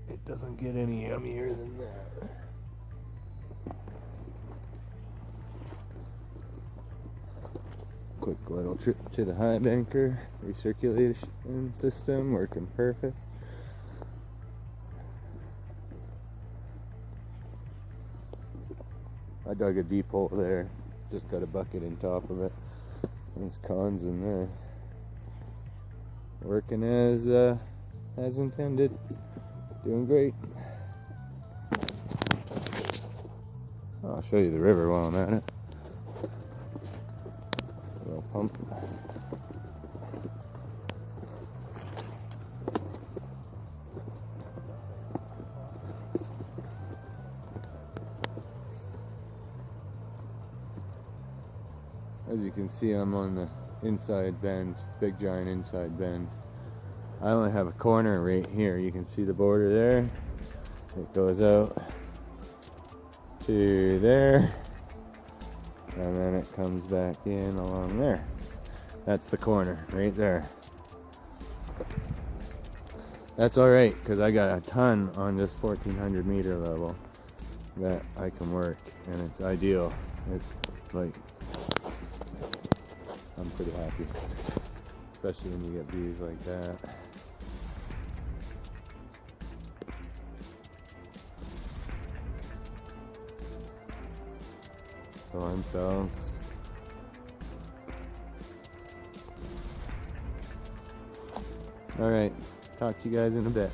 It doesn't get any yummier than that. Quick little trip to the high banker recirculation system, working perfect. I dug a deep hole there, just got a bucket in top of it. There's cons in there. Working as intended. Doing great. I'll show you the river while I'm at it. A little pump. As you can see, I'm on the inside bend, big giant inside bend. I only have a corner right here. You can see the border there. It goes out to there, and then it comes back in along there. That's the corner right there. That's alright, because I got a ton on this 1400 meter level that I can work, and it's ideal. It's like, I'm pretty happy, especially when you get views like that. Storm cells. Alright, talk to you guys in a bit.